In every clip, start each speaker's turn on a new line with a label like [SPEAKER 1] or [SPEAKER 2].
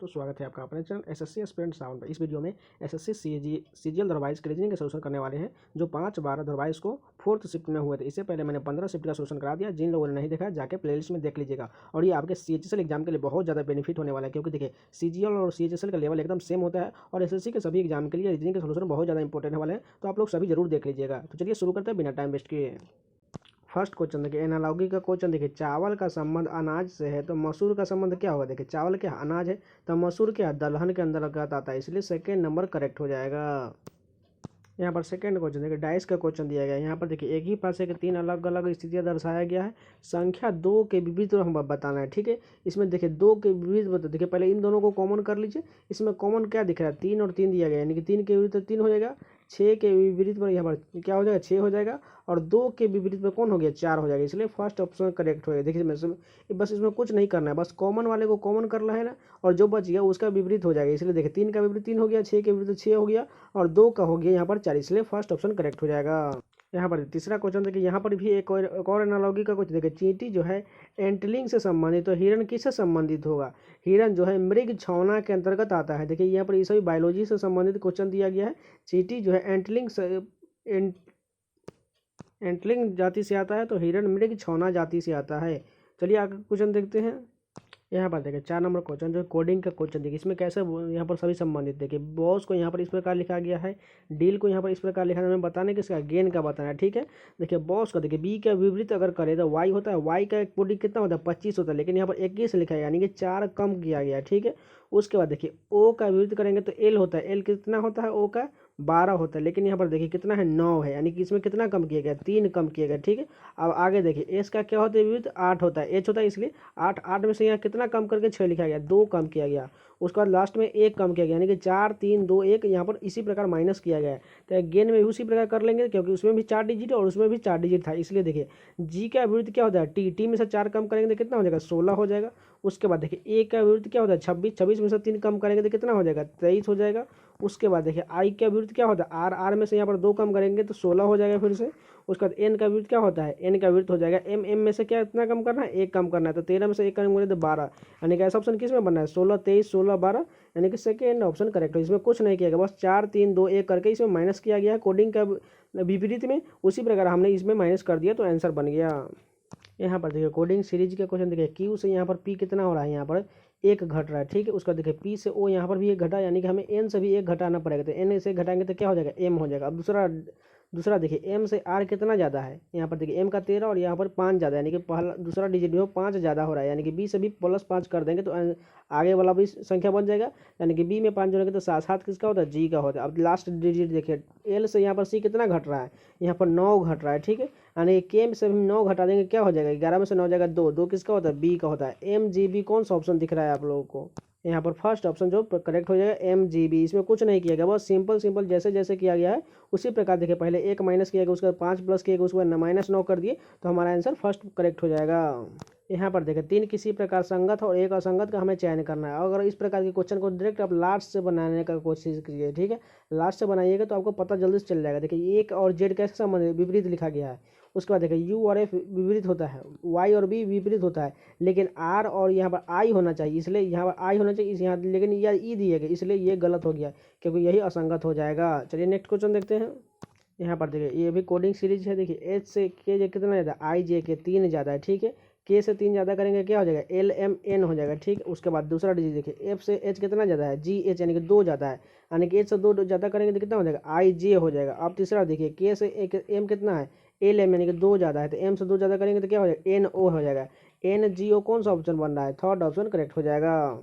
[SPEAKER 1] दोस्तों, स्वागत है आपका अपने चैनल एसएससी एस्पिरेंट साउंड पर। इस वीडियो में एसएससी सीजीएल दरवाइज के रीजनिंग के सोल्यूशन करने वाले हैं जो 5-12 दरवाइज को 4th शिफ्ट में हुए थे। इससे पहले मैंने 15 शिफ्ट का सोल्यूशन करा दिया। जिन लोगों ने नहीं देखा जाके प्लेलिस्ट में देख लीजिएगा। और ये आपके सीएचएसएल एग्जाम के लिए बहुत ज़्यादा बेनिफिट होने वाला है, क्योंकि देखिए सीजीएल और सीएचएसएल का लेवल एकदम सेम होता है और एसएससी के सभी एग्जाम के लिए रीजनिंग के सोल्यूशन बहुत ज़्यादा इंपॉर्टेंट वाले हैं। तो आप लोग सभी जरूर देख लीजिएगा। तो चलिए शुरू करते हैं बिना टाइम वेस्ट किए। फर्स्ट क्वेश्चन देखिए, एनालॉगी का क्वेश्चन देखिए, चावल का संबंध अनाज से है तो मसूर का संबंध क्या होगा। देखिए चावल क्या अनाज है तो मसूर क्या दलहन के अंतर्गत आता है, इसलिए सेकेंड नंबर करेक्ट हो जाएगा। यहाँ पर सेकंड क्वेश्चन देखिए, डाइस का क्वेश्चन दिया गया है। यहाँ पर देखिए एक ही पासे के 3 अलग अलग स्थितियाँ दर्शाया गया है। संख्या 2 के विपरीत हम बताना है, ठीक है। इसमें देखिए 2 के विपरीत बता, देखिए पहले इन दोनों को कॉमन कर लीजिए। इसमें कॉमन क्या दिख रहा है, 3 और 3 दिया गया है, यानी कि 3 के विपरीत 3 हो जाएगा। 6 के विपरीत पर यहाँ पर क्या हो जाएगा, 6 हो जाएगा। और 2 के विपरीत पर कौन हो गया, 4 हो जाएगा, इसलिए फर्स्ट ऑप्शन करेक्ट हो गया। देखिए बस इसमें कुछ नहीं करना है, बस कॉमन वाले को कॉमन करना है ना, और जो बच गया उसका विपरीत हो जाएगा। इसलिए देखिए 3 का विपरीत 3 हो गया, 6 के विपरीत 6 हो गया और 2 का हो गया यहाँ पर 4, इसलिए फर्स्ट ऑप्शन करेक्ट हो जाएगा। यहाँ पर तीसरा क्वेश्चन देखिए, यहाँ पर भी एक और एनालॉगी का क्वेश्चन देखिए, चींटी जो है एंटलिंग से संबंधित तो हिरण किससे संबंधित होगा। हिरण जो है मृग छौना के अंतर्गत आता है। देखिए यहाँ पर ये सभी बायोलॉजी से संबंधित क्वेश्चन दिया गया है। चींटी जो है एंटलिंग जाति से आता है तो हिरण मृग छौना जाति से आता है। चलिए आगे क्वेश्चन देखते हैं। यहाँ पर देखिए 4 नंबर क्वेश्चन जो कोडिंग का क्वेश्चन देखिए, इसमें कैसे यहाँ पर सभी संबंधित देखिए, बॉस को यहाँ पर इस प्रकार लिखा गया है, डील को यहाँ पर इस प्रकार लिखा है, हमें बताने किसका, गेन का बताना है, ठीक है। देखिए बॉस का देखिए बी का विपरीत अगर करे तो वाई होता है, वाई का कोडिंग कितना होता है 25 होता है, लेकिन यहाँ पर 21 लिखा है, यानी कि 4 कम किया गया है, ठीक है। उसके बाद देखिए ओ का विपरीत करेंगे तो एल होता है, एल कितना होता है, ओ का 12 होता है, लेकिन यहाँ पर देखिए कितना है 9 है, यानी कि इसमें कितना कम किया गया, 3 कम किया गया, ठीक है। अब आगे देखिए एस का क्या होता है विपरीत, 8 होता है, एच होता है, इसलिए 8 में से यहाँ कितना कम करके 6 लिखा गया, 2 कम किया गया। उसके बाद लास्ट में 1 कम किया गया, यानी कि 4 3 2 1 यहाँ पर इसी प्रकार माइनस किया गया है। तो गेन में भी उसी प्रकार कर लेंगे, क्योंकि उसमें भी 4 डिजिट और उसमें भी 4 डिजिट था, इसलिए देखिए जी का विपरीत क्या होता है, टी में से 4 कम करेंगे तो कितना हो जाएगा, 16 हो जाएगा। उसके बाद देखिए ए का विपरीत क्या होता है 26, 26 में से 3 कम करेंगे तो कितना हो जाएगा, 23 हो जाएगा। उसके बाद देखिए आई का विपरीत क्या होता है, आर में से यहाँ पर 2 कम करेंगे तो 16 हो जाएगा फिर से। उसके बाद एन का विपरीत क्या होता है, एन का विपरीत हो जाएगा एम में से क्या इतना कम करना है, 1 कम करना है, तो 13 में से 1 कम करेंगे तो 12, यानी कि ऐसा ऑप्शन किस में बनना है, 16 23 16 12, यानी कि सेकेंड ऑप्शन करेक्ट है। इसमें कुछ नहीं किया गया, बस 4 3 2 1 करके इसमें माइनस किया गया है कोडिंग का विपरीत में, उसी प्रकार हमने इसमें माइनस कर दिया तो आंसर बन गया। यहाँ पर देखिए कोडिंग सीरीज का क्वेश्चन देखिए, क्यू से यहाँ पर पी कितना हो रहा है, यहाँ पर 1 घट रहा है, ठीक है। उसका देखिए पी से ओ यहाँ पर भी 1 घटा, यानी कि हमें एन से भी 1 घटाना पड़ेगा, तो एन से घटाएंगे तो क्या हो जाएगा, एम हो जाएगा। अब दूसरा देखिए एम से आर कितना ज़्यादा है, यहाँ पर देखिए एम का 13 और यहाँ पर 5 ज़्यादा, यानी कि पहला दूसरा डिजिट में 5 ज़्यादा हो रहा है, यानी कि बी से भी +5 कर देंगे तो आगे वाला भी संख्या बन जाएगा, यानी कि बी में 5 जोड़ेंगे तो 7 किसका होता है, जी का होता है। अब लास्ट डिजिट देखिए एल से यहाँ पर सी कितना घट रहा है, यहाँ पर 9 घट रहा है, ठीक है। यानी के में से हम 9 घटा देंगे क्या हो जाएगा, 11 में से 9 जाएगा 2 किसका होता है, बी का होता है। एम जी बी कौन सा ऑप्शन दिख रहा है आप लोगों को, यहाँ पर फर्स्ट ऑप्शन जो करेक्ट हो जाएगा एम जी बी। इसमें कुछ नहीं किया गया, बस सिंपल जैसे जैसे किया गया है उसी प्रकार देखिए, पहले 1 माइनस किया गया, उसके बाद 5 प्लस किया गया, उसके बाद -9 कर दिए तो हमारा आंसर फर्स्ट करेक्ट हो जाएगा। यहाँ पर देखिए 3 किसी प्रकार संगत और 1 असंगत का हमें चयन करना है। अगर इस प्रकार के क्वेश्चन को डायरेक्ट आप लास्ट से बनाने का कोशिश कीजिए, ठीक है, लास्ट से बनाइएगा तो आपको पता जल्दी से चल जाएगा। देखिए 1 और जेड कैसे संबंध विपरीत लिखा गया है। उसके बाद देखिए यू और एफ विपरीत होता है, वाई और बी विपरीत होता है, लेकिन आर और यहाँ पर आई होना चाहिए, इसलिए यहाँ पर आई होना चाहिए, इस यहाँ लेकिन यह ई दिए गए, इसलिए ये गलत हो गया, क्योंकि यही असंगत हो जाएगा। चलिए नेक्स्ट क्वेश्चन देखते हैं। यहाँ पर देखिए ये भी कोडिंग सीरीज है। देखिए एच से के जे कितना ज़्यादा, आई जे के 3 ज़्यादा है, ठीक है। के से 3 ज़्यादा करेंगे क्या हो जाएगा, एल एम एन हो जाएगा, ठीक है। उसके बाद दूसरा डिजिट देखिए एफ से एच कितना ज़्यादा है, जी एच, यानी कि 2 ज़्यादा है, यानी कि एच से 2 ज़्यादा करेंगे तो कितना हो जाएगा, आई जे हो जाएगा। अब तीसरा देखिए के से एक एम कितना है, एल एम, यानी कि 2 ज़्यादा है, तो एम से 2 ज़्यादा करेंगे तो क्या हो जाएगा, एन ओ हो जाएगा। एन जी ओ कौन सा ऑप्शन बन रहा है, थर्ड ऑप्शन करेक्ट हो जाएगा।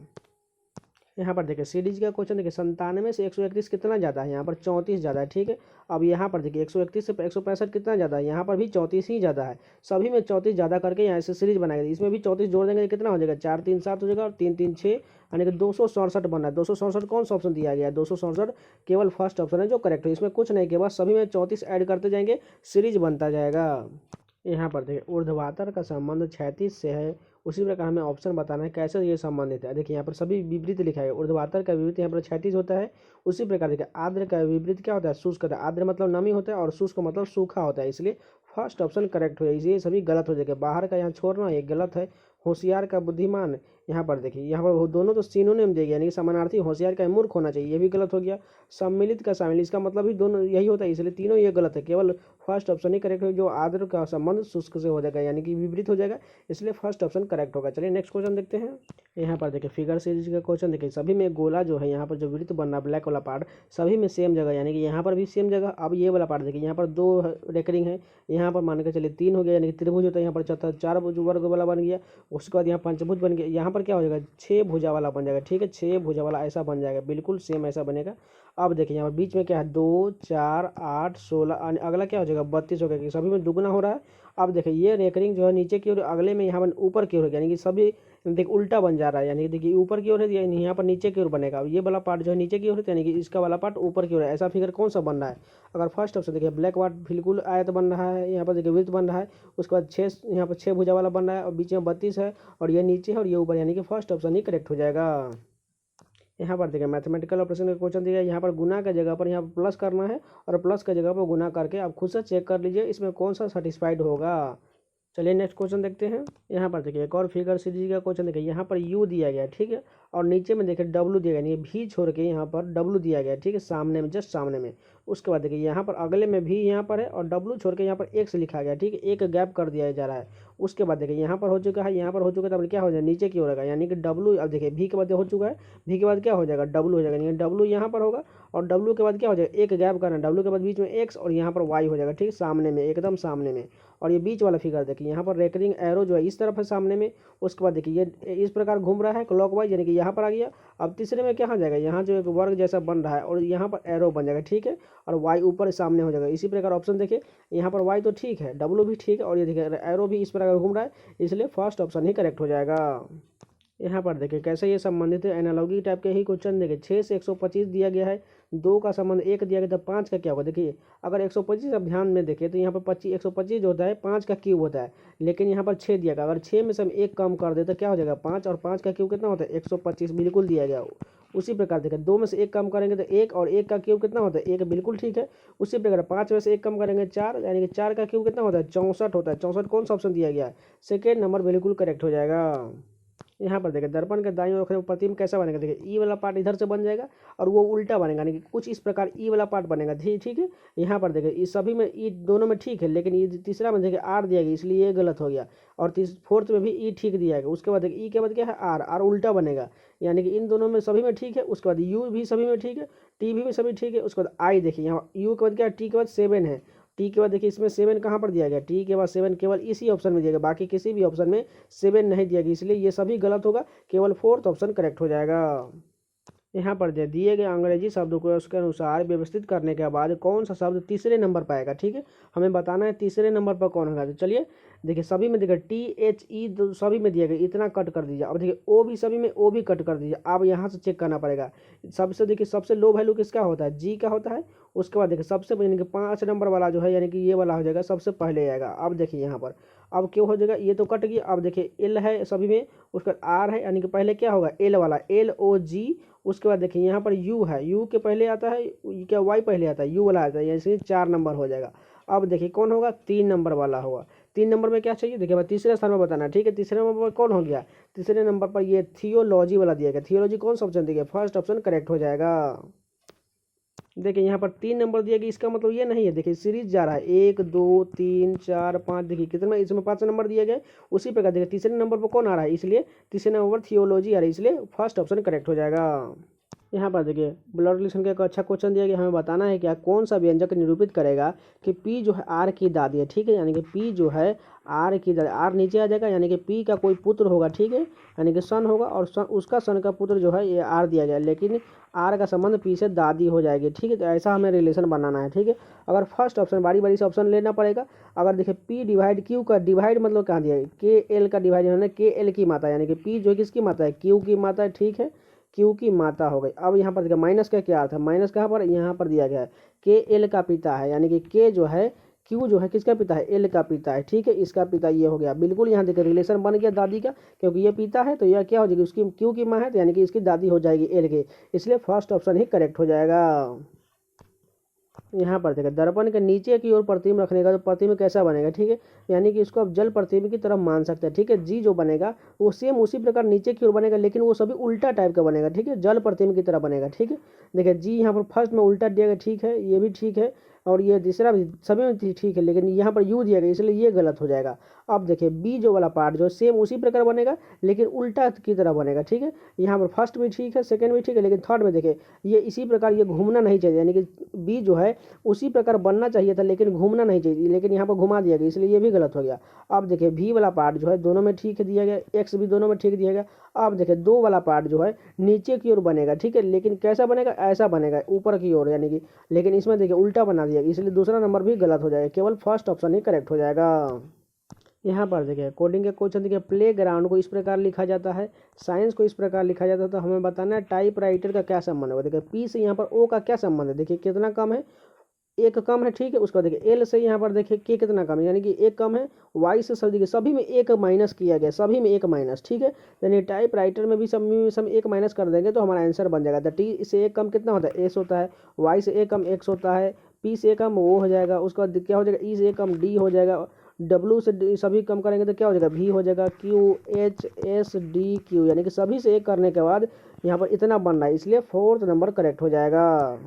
[SPEAKER 1] यहाँ पर देखिए सीरीज का क्वेश्चन देखिए, 97 से 131 कितना ज़्यादा है, यहाँ पर 34 ज़्यादा है, ठीक है। अब यहाँ पर देखिए 131 से 165 कितना ज़्यादा है, यहाँ पर भी 34 ही ज़्यादा है। सभी में 34 ज़्यादा करके यहाँ से सीरीज बनाएगा, इसमें भी 34 जोड़ देंगे कितना हो जाएगा, 4 3 7 हो जाएगा और 3 3 6, यानी कि 267 बना है। 267 कौन सा ऑप्शन दिया गया है, 267 केवल फर्स्ट ऑप्शन है जो करेक्ट है। इसमें कुछ नहीं किया, बस सभी में 34 ऐड करते जाएंगे, सीरीज बनता जाएगा। यहाँ पर देखिए ऊर्ध्वाधर का संबंध क्षैतिज से है, उसी प्रकार हमें ऑप्शन बताना है कैसे ये संबंधित है। देखिए यहाँ पर सभी विपरीत लिखा है, ऊर्ध्वाधर का विपरीत यहाँ पर क्षैतिज होता है। उसी प्रकार देखिए आर्द्र का विपरीत क्या होता है, शुष्क होता है। आर्द्र मतलब नमी होता है और शुष्क मतलब सूखा होता है, इसलिए फर्स्ट ऑप्शन करेक्ट हो जाए। ये सभी गलत हो जाएगा, बाहर का यहाँ छोड़ना ये गलत है। होशियार का बुद्धिमान यहाँ पर देखिए, यहाँ पर वो दोनों तो सिनोनिम देगा, यानी कि समानार्थी। होशियार का मूर्ख होना चाहिए, ये भी गलत हो गया। सम्मिलित का शामिल, इसका मतलब ही दोनों यही होता है, इसलिए तीनों ये गलत है। केवल फर्स्ट ऑप्शन ही करेक्ट है, जो आदर का संबंध शुष्क से हो जाएगा, यानी कि विपरीत हो जाएगा, इसलिए फर्स्ट ऑप्शन करेक्ट होगा। चलिए नेक्स्ट क्वेश्चन देखते हैं। यहाँ पर देखिए फिगर सीरीज का क्वेश्चन देखिए, सभी में गोला जो है, यहाँ पर जो वृत्त बन रहा है ब्लैक वाला पार्ट, सभी में सेम जगह, यानी कि यहाँ पर भी सेम जगह। अब ये वाला पार्ट देखिए, यहाँ पर 2 रेकरिंग है, यहाँ पर मान के चलिए 3 हो गया, यानी कि त्रिभुज होता है, यहाँ पर 4 वर्ग वाला बन गया। उसके बाद यहाँ पंचभुज बन गया, यहाँ पर क्या हो जाएगा 6 भुजा वाला बन जाएगा। ठीक है, 6 भुजा वाला ऐसा बन जाएगा, बिल्कुल सेम ऐसा बनेगा। अब देखिए यहाँ पर बीच में क्या है 2 4 8 16, अगला क्या हो जाएगा 32 हो गया, कि सभी में दुगना हो रहा है। अब देखिए ये रेकरिंग जो है नीचे की ओर, अगले में यहाँ पर ऊपर की ओर है, यानी कि सभी देखिए उल्टा बन जा रहा है, यानी कि देखिए ऊपर की ओर है, यानी यहाँ पर नीचे की ओर बनेगा। अब ये वाला पार्ट जो है नीचे की ओर है, यानी कि इसका वाला पार्ट ऊपर की ओर है। ऐसा फिगर कौन सा बन रहा है? अगर फर्स्ट ऑप्शन देखिए ब्लैक वाट बिल्कुल आयत बन रहा है, यहाँ पर देखिए वृत्त बन रहा है, उसके बाद 6 यहाँ पर 6 भुजा वाला बन रहा है, और बीच में 32 है, और ये नीचे है और ये ऊपर, यानी कि फर्स्ट ऑप्शन ही करेक्ट हो जाएगा। यहाँ पर देखिए मैथमेटिकल ऑपरेशन का क्वेश्चन दिया है, यहाँ पर गुना का जगह पर यहाँ पर प्लस करना है, और प्लस का जगह पर गुना करके आप खुद से चेक कर लीजिए इसमें कौन सा सेटिस्फाइड होगा। चलिए नेक्स्ट क्वेश्चन देखते हैं। यहाँ पर देखिए एक और फिगर सीरीज का क्वेश्चन देखिए, यहाँ पर यू दिया गया है, ठीक है, और नीचे में देखिए डब्लू दिया गया, यानी भी छोड़ के यहाँ पर डब्लू दिया गया है, ठीक है, सामने में, जस्ट सामने में। उसके बाद देखिए यहाँ पर अगले में भी यहाँ पर है, और डब्लू छोड़ के यहाँ पर एक से लिखा गया, ठीक है, एक गैप कर दिया जा रहा है। उसके बाद देखिए यहाँ पर हो चुका है, यहाँ पर हो चुका है, तब क्या हो जाएगा नीचे की ओर रहेगा, यानी कि डब्लू। अब देखिए भी के बाद हो चुका है, भी के बाद क्या हो जाएगा डब्लू हो जाएगा, यानी डब्लू यहाँ पर होगा, और डब्लू के बाद क्या हो जाएगा एक गैप करना, डब्लू के बाद बीच में एक्स, और यहाँ पर वाई हो जाएगा, ठीक है, सामने में, एकदम सामने में। और ये बीच वाला फिगर देखिए, यहाँ पर रेकरिंग एरो जो है इस तरफ है सामने में। उसके बाद देखिए ये इस प्रकार घूम रहा है क्लॉकवाइज, यानी कि यहाँ पर आ गया। अब तीसरे में क्या हो जाएगा, यहाँ जो एक वर्ग जैसा बन रहा है, और यहाँ पर एरो बन जाएगा, ठीक है, और वाई ऊपर सामने हो जाएगा। इसी प्रकार ऑप्शन देखिए, यहाँ पर वाई तो ठीक है, डब्लू भी ठीक है, और ये देखिए एरो भी इस प्रकार घूम रहा है, इसलिए फर्स्ट ऑप्शन ही करेक्ट हो जाएगा। यहाँ पर देखिए कैसे ये संबंधित है, एनालॉगी टाइप के ही क्वेश्चन देखिए। 6 से 125 दिया गया है, 2 का संबंध 1 दिया गया, तो 5 का क्या होगा? देखिए अगर 125 अब ध्यान में देखिए, तो यहाँ पर 125 जो होता है 5 का क्यूब होता है, लेकिन यहाँ पर 6 दिया गया। अगर 6 में से हम 1 कम कर दे तो क्या हो जाएगा 5, और 5 का क्यूब कितना होता है 125, बिल्कुल दिया गया। उसी प्रकार देखिए 2 में से 1 कम करेंगे तो 1, और 1 का क्यूब कितना होता है 1, बिल्कुल ठीक है। उसी प्रकार 5 में से 1 कम करेंगे 4, यानी कि 4 का क्यूब कितना होता है 64 होता है। 64 कौन सा ऑप्शन दिया गया है? सेकेंड नंबर बिल्कुल करेक्ट हो जाएगा। यहाँ पर देखिए दर्पण के दाईं ओर प्रतिबिंब कैसा बनेगा, देखिए ई वाला पार्ट इधर से बन जाएगा, और वो उल्टा बनेगा, यानी कि कुछ इस प्रकार ई वाला पार्ट बनेगा, ठीक है। यहाँ पर देखिए इस सभी में ई दोनों में ठीक है, लेकिन ये तीसरा में देखिए आर दिया गया, इसलिए ये गलत हो गया। और फोर्थ में भी ई ठीक दिया गया। उसके बाद देखिए ई के बाद क्या है आर उल्टा बनेगा, यानी कि इन दोनों में सभी में ठीक है। उसके बाद यू भी सभी में ठीक है, टी भी सभी ठीक है। उसके बाद आई देखिए, यहाँ यू के बाद क्या है, टी के बाद 7 है, टी के बाद देखिए इसमें 7 कहाँ पर दिया गया, टी के बाद 7 केवल इसी ऑप्शन में दिया गया, बाकी किसी भी ऑप्शन में 7 नहीं दिया गया, इसलिए ये सभी गलत होगा, केवल फोर्थ ऑप्शन करेक्ट हो जाएगा। यहाँ पर दिए गए अंग्रेजी शब्दों को उसके अनुसार व्यवस्थित करने के बाद कौन सा शब्द तीसरे नंबर पर आएगा, ठीक है, हमें बताना है तीसरे नंबर पर कौन होगा। तो चलिए देखिए सभी में देखिए THE सभी में दिया गया, इतना कट कर दीजिए। अब देखिए ओ भी सभी में, ओ भी कट कर दीजिए। अब यहाँ से चेक करना पड़ेगा, सबसे देखिए सबसे लो वैल्यू किसका होता है, जी का होता है। उसके बाद देखिए सबसे यानी कि 5 नंबर वाला जो है, यानी कि ये वाला हो जाएगा सबसे पहले आएगा। अब देखिए यहाँ पर अब क्यों हो जाएगा, ये तो कट गया। अब देखिए एल है सभी में, उसका आर है, यानी कि पहले क्या होगा एल वाला, LOG। उसके बाद देखिए यहाँ पर यू है, यू के पहले आता है क्या, वाई पहले आता है, यू वाला आता है, यानी 4 नंबर हो जाएगा। अब देखिए कौन होगा, 3 नंबर वाला होगा। 3 नंबर में क्या चाहिए, देखिए तीसरे स्थान में बताना, ठीक है। तीसरे नंबर पर कौन हो गया, तीसरे नंबर पर ये थियोलॉजी वाला दिया गया। थियोलॉजी कौन सा ऑप्शन दिया गया, फर्स्ट ऑप्शन करेक्ट हो जाएगा। देखिए यहाँ पर 3 नंबर दिया गया, इसका मतलब ये नहीं है, देखिए सीरीज जा रहा है 1 2 3 4 5, देखिए कितना इसमें 5 नंबर दिया गया। उसी प्रकार देखिए तीसरे नंबर पर कौन आ रहा है, इसलिए तीसरे नंबर पर थियोलॉजी आ रही है, इसलिए फर्स्ट ऑप्शन करेक्ट हो जाएगा। यहाँ पर देखिए ब्लड रिलेशन का एक अच्छा क्वेश्चन दिया गया, हमें बताना है क्या कौन सा व्यंजक निरूपित करेगा कि पी जो है आर की दादी है, ठीक है, यानी कि पी जो है आर की दादी, आर नीचे आ जाएगा, यानी कि पी का कोई पुत्र होगा, ठीक है, यानी कि सन होगा, और सन उसका सन का पुत्र जो है ये आर दिया गया, लेकिन आर का संबंध पी से दादी हो जाएगी, ठीक है। तो ऐसा हमें रिलेशन बनाना है, ठीक है। अगर फर्स्ट ऑप्शन बारी बारी से ऑप्शन लेना पड़ेगा। अगर देखिए पी डिवाइड क्यू का डिवाइड मतलब कहाँ दिया है, KL का डिवाइड है, KL की माता, यानी कि पी जो है किसकी माता है, क्यू की माता है, ठीक है, क्यू की माता हो गई। अब यहाँ पर देखिए माइनस का क्या अर्थ है, माइनस कहाँ पर, यहाँ पर दिया गया है KL का पिता है, यानी कि के जो है क्यू जो है किसका पिता है, एल का पिता है, ठीक है, इसका पिता ये हो गया। बिल्कुल यहाँ देखिए रिलेशन बन गया दादी का, क्योंकि ये पिता है तो यह क्या हो जाएगी, उसकी क्यू की माँ है, तो यानी कि इसकी दादी हो जाएगी एल के, इसलिए फर्स्ट ऑप्शन ही करेक्ट हो जाएगा। यहाँ पर देखिए दर्पण के नीचे की ओर प्रतिबिंब रखने का तो प्रतिबिंब कैसा बनेगा, ठीक है, यानी कि इसको आप जल प्रतिबिंब की तरफ मान सकते हैं, ठीक है। जी जो बनेगा वो सेम उसी प्रकार नीचे की ओर बनेगा, लेकिन वो सभी उल्टा टाइप का बनेगा, ठीक है, जल प्रतिबिंब की तरह बनेगा, ठीक है। देखिए जी यहाँ पर फर्स्ट में उल्टा दिया गया, ठीक है, ये भी ठीक है, और ये तीसरा भी सभी में ठीक है, लेकिन यहाँ पर यू दिया गया इसलिए ये गलत हो जाएगा। अब देखिए बी जो वाला पार्ट जो सेम उसी प्रकार बनेगा लेकिन उल्टा की तरह बनेगा, ठीक है। यहाँ पर फर्स्ट भी ठीक है, सेकंड भी ठीक है, लेकिन थर्ड में देखिए ये इसी प्रकार ये घूमना नहीं चाहिए, यानी कि बी जो है उसी प्रकार बनना चाहिए था लेकिन घूमना नहीं चाहिए, लेकिन यहाँ पर घुमा दिया गया इसलिए ये भी गलत हो गया। अब देखिए भी वाला पार्ट जो है दोनों में ठीक दिया गया, एक्स भी दोनों में ठीक दिया गया। अब देखिए दो वाला पार्ट जो है नीचे की ओर बनेगा, ठीक है, लेकिन कैसा बनेगा, ऐसा बनेगा ऊपर की ओर, यानी कि लेकिन इसमें देखिए उल्टा बना दिया गया इसलिए दूसरा नंबर भी गलत हो जाएगा, केवल फर्स्ट ऑप्शन ही करेक्ट हो जाएगा। यहाँ पर देखिए कोडिंग के क्वेश्चन देखिए प्ले ग्राउंड को इस प्रकार लिखा जाता है, साइंस को इस प्रकार लिखा जाता है, तो हमें बताना है टाइप राइटर का क्या संबंध होगा। देखिए पी से यहाँ पर ओ का क्या संबंध है, देखिए कितना कम है, एक कम है, ठीक है। उसके बाद देखिए एल से यहाँ पर देखिए के कितना कम है, यानी कि एक कम है। वाई से सब देखिए सभी में एक माइनस किया गया, सभी में एक माइनस, ठीक है। यानी टाइप राइटर में भी सब एक माइनस कर देंगे तो हमारा आंसर बन जाएगा। तो टी से एक कम कितना होता है, एस होता है। वाई से एक कम एक्स होता है। पी से एक कम ओ हो जाएगा। उसके बाद क्या हो जाएगा, ई से एक कम डी हो जाएगा। डब्लू से सभी कम करेंगे तो क्या हो जाएगा, भी हो जाएगा। Q H S D Q, यानी कि सभी से एक करने के बाद यहाँ पर इतना बन रहा है, इसलिए फोर्थ नंबर करेक्ट हो जाएगा।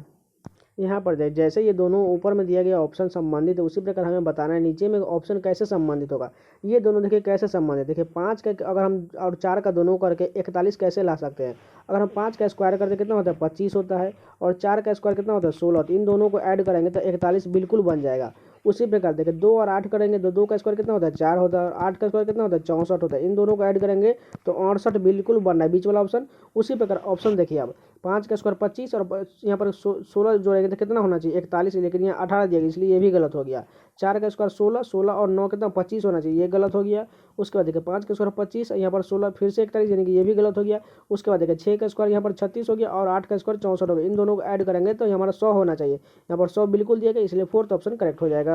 [SPEAKER 1] यहाँ पर जैसे ये दोनों ऊपर में दिया गया ऑप्शन संबंधित है उसी प्रकार हमें बताना है नीचे में ऑप्शन कैसे संबंधित होगा। ये दोनों देखिए कैसे संबंधित, देखिए 5 का अगर हम और 4 का दोनों करके 41 कैसे ला सकते हैं। अगर हम 5 का स्क्वायर करते कितना होता है, 25 होता है, और 4 का स्क्वायर कितना होता है, 16। तो इन दोनों को ऐड करेंगे तो 41 बिल्कुल बन जाएगा। उसी प्रकार देखिए 2 और 8 करेंगे तो 2 का स्क्वायर कितना होता है, 4 होता है, 8 का स्क्वायर कितना होता है, 64 होता है। इन दोनों को ऐड करेंगे तो 68 बिल्कुल बन रहा है, बीच वाला ऑप्शन। उसी प्रकार ऑप्शन देखिए अब 5 का स्क्वायर 25 और यहाँ पर 16 जोड़ेंगे तो कितना होना चाहिए, 41, लेकिन यहाँ 18 दिया गया इसलिए ये भी गलत हो गया। 4 का स्क्वायर 16, 16 और 9 कितना 25 होना चाहिए, ये गलत हो गया। उसके बाद देखिए 5 का स्क्वायर 25, यहाँ पर 16 फिर से 41, यानी कि ये भी गलत हो गया। उसके बाद देखिए 6 का स्क्वायर यहाँ पर 36 हो गया और 8 का स्क्वायर 64 हो गया। इन दोनों को ऐड करेंगे तो हमारा 100 होना चाहिए, यहाँ पर 100 बिल्कुल दिया गया इसलिए फोर्थ ऑप्शन करेक्ट हो जाएगा।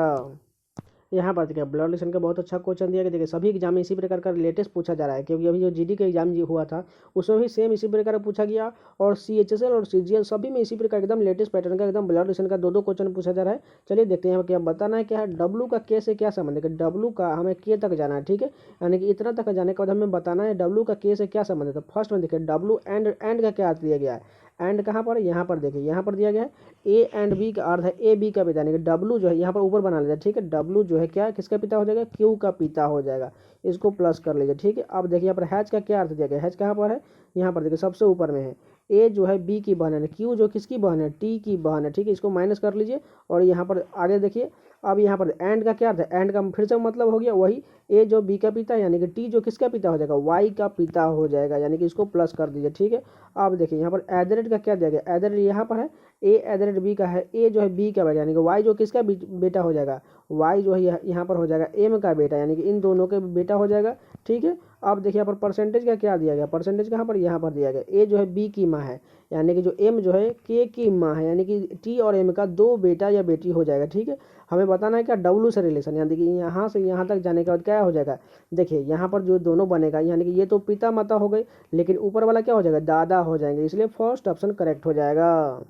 [SPEAKER 1] यहाँ पर देखिए ब्लड रिलेशन का बहुत अच्छा क्वेश्चन दिया गया। देखिए सभी एग्जाम में इसी प्रकार का लेटेस्ट पूछा जा रहा है, क्योंकि अभी जो जीडी का एग्जाम हुआ था उसमें भी सेम इसी प्रकार का पूछा गया, और सीएचएसएल और सीजीएल सभी में इसी प्रकार एकदम लेटेस्ट पैटर्न का एकदम ब्लड रिलेशन का दो क्वेश्चन पूछा जा रहा है। चलिए देखते हैं क्या बताना है, क्या है डब्लू का के से क्या संबंध है। डब्लू का हमें के तक जाना है, ठीक है, यानी कि इतना तक जाने के बाद हमें बताना है डब्लू का के से क्या संबंध है। तो फर्स्ट में देखिए डब्लू एंड का क्या अर्थ दिया गया है। एंड कहाँ पर, यहाँ पर देखिए यहाँ पर दिया गया है ए एंड बी का अर्थ है ए बी का पिता, यानी कि डब्लू जो है यहाँ पर ऊपर बना लीजिए, ठीक है। डब्लू जो है क्या किसका पिता हो जाएगा, क्यू का पिता हो जाएगा, इसको प्लस कर लीजिए, ठीक है। अब देखिए यहाँ पर हैच का क्या अर्थ दिया गया, हैच कहाँ पर है, यहाँ पर देखिए सबसे ऊपर में है। ए जो है बी की बहन है, क्यू जो किसकी बहन है, टी की बहन है, ठीक है, इसको माइनस कर लीजिए। और यहाँ पर आगे देखिए अब यहाँ पर एंड का क्या अर्थ है, एंड का फिर से मतलब हो गया वही, ए जो बी का पिता यानी कि टी जो किसका पिता हो जाएगा, वाई का पिता हो जाएगा, यानी कि इसको प्लस कर दीजिए, ठीक है। अब देखिए यहाँ पर एड का क्या दिया गया, एड यहाँ पर है ए एड बी का है, ए जो है बी का बेटा यानी कि वाई जो किसका बेटा हो जाएगा, वाई जो है यहाँ पर हो जाएगा एम का बेटा, यानी कि इन दोनों के बेटा हो जाएगा, ठीक है। अब देखिए यहाँ पर परसेंटेज का क्या दिया गया, परसेंटेज कहाँ पर, यहाँ पर दिया गया ए जो है बी की माँ है, यानी कि जो एम जो है के की माँ है, यानी कि टी और एम का दो बेटा या बेटी हो जाएगा, ठीक है। हमें बताना है क्या डब्लू से रिलेशन, यानी कि यहाँ से यहाँ तक जाने के बाद क्या हो जाएगा, देखिए यहाँ पर जो दोनों बनेगा यानी कि ये तो पिता माता हो गए, लेकिन ऊपर वाला क्या हो जाएगा, दादा हो जाएंगे, इसलिए फर्स्ट ऑप्शन करेक्ट हो जाएगा।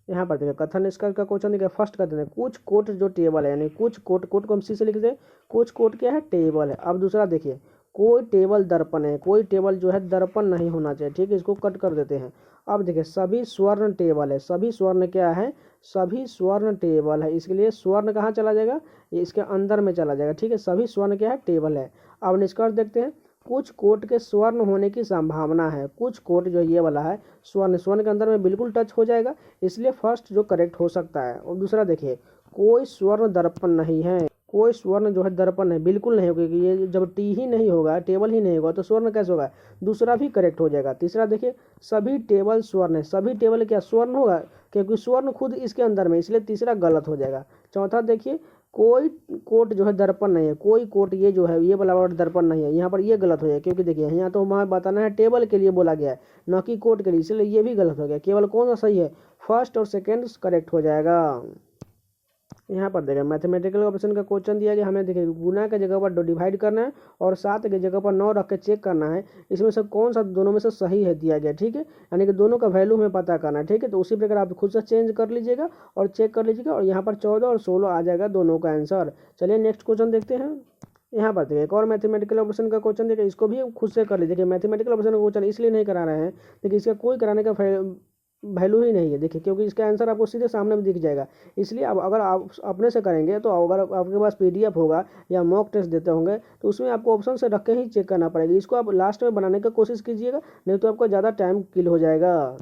[SPEAKER 1] यहाँ पर देखिए कथन इसका क्वेश्चन देखिए फर्स्ट कहते हैं कुछ कोट जो टेबल है, यानी कुछ कोट को हम सी से लिख दें, कुछ कोट क्या है, टेबल है। अब दूसरा देखिए कोई टेबल दर्पण है, कोई टेबल जो है दर्पण नहीं होना चाहिए, ठीक है, इसको कट कर देते हैं। अब देखिए सभी स्वर्ण टेबल है, सभी स्वर्ण क्या है, सभी स्वर्ण टेबल है, इसके लिए स्वर्ण कहाँ चला जाएगा, ये इसके अंदर में चला जाएगा, ठीक है। सभी स्वर्ण क्या है, टेबल है। अब निष्कर्ष देखते हैं कुछ कोट के स्वर्ण होने की संभावना है, कुछ कोट जो ये वाला है स्वर्ण के अंदर में बिल्कुल टच हो जाएगा, इसलिए फर्स्ट जो करेक्ट हो सकता है। और दूसरा देखिए कोई स्वर्ण दर्पण नहीं है, कोई स्वर्ण जो है दर्पण है बिल्कुल नहीं होगा, क्योंकि ये जब टी ही नहीं होगा, टेबल ही नहीं होगा तो स्वर्ण कैसे होगा, दूसरा भी करेक्ट हो जाएगा। तीसरा देखिए सभी टेबल स्वर्ण है, सभी टेबल क्या स्वर्ण होगा, क्योंकि स्वर्ण खुद इसके अंदर में, इसलिए तीसरा गलत हो जाएगा। चौथा देखिए कोई कोट जो है दर्पण नहीं है, कोई कोट ये जो है ये वाला वर्ड दर्पण नहीं है, यहाँ पर ये गलत हो जाएगा, क्योंकि देखिए यहाँ तो हमें बताना है टेबल के लिए बोला गया है न कि कोट के लिए, इसलिए ये भी गलत हो गया। केवल कौन सा सही है, फर्स्ट और सेकेंड करेक्ट हो जाएगा। यहाँ पर देखिए मैथमेटिकल ऑप्शन का क्वेश्चन दिया गया, हमें देखिए गुना के जगह पर डिवाइड करना है और 7 की जगह पर 9 रख के चेक करना है इसमें से कौन सा दोनों में से सही है दिया गया, ठीक है। यानी कि दोनों का वैल्यू हमें पता करना है, ठीक है। तो उसी प्रकार आप खुद से चेंज कर लीजिएगा और चेक कर लीजिएगा और यहाँ पर 14 और 16 आ जाएगा दोनों का आंसर। चलिए नेक्स्ट क्वेश्चन देखते हैं। यहाँ पर देखिए एक और मैथमेटिकल ऑपरेशन का क्वेश्चन देखिए, इसको भी खुद से कर लीजिए। देखिए मैथमेटिकल ऑपरेशन का क्वेश्चन इसलिए नहीं करा रहे हैं, देखिए इसका कोई कराने का वैल्यू ही नहीं है, देखिए क्योंकि इसका आंसर आपको सीधे सामने में दिख जाएगा। इसलिए अब अगर आप अपने से करेंगे तो अगर आपके पास PDF होगा या मॉक टेस्ट देते होंगे तो उसमें आपको ऑप्शन से रख के ही चेक करना पड़ेगा। इसको आप लास्ट में बनाने की कोशिश कीजिएगा, नहीं तो आपका ज़्यादा टाइम किल हो जाएगा।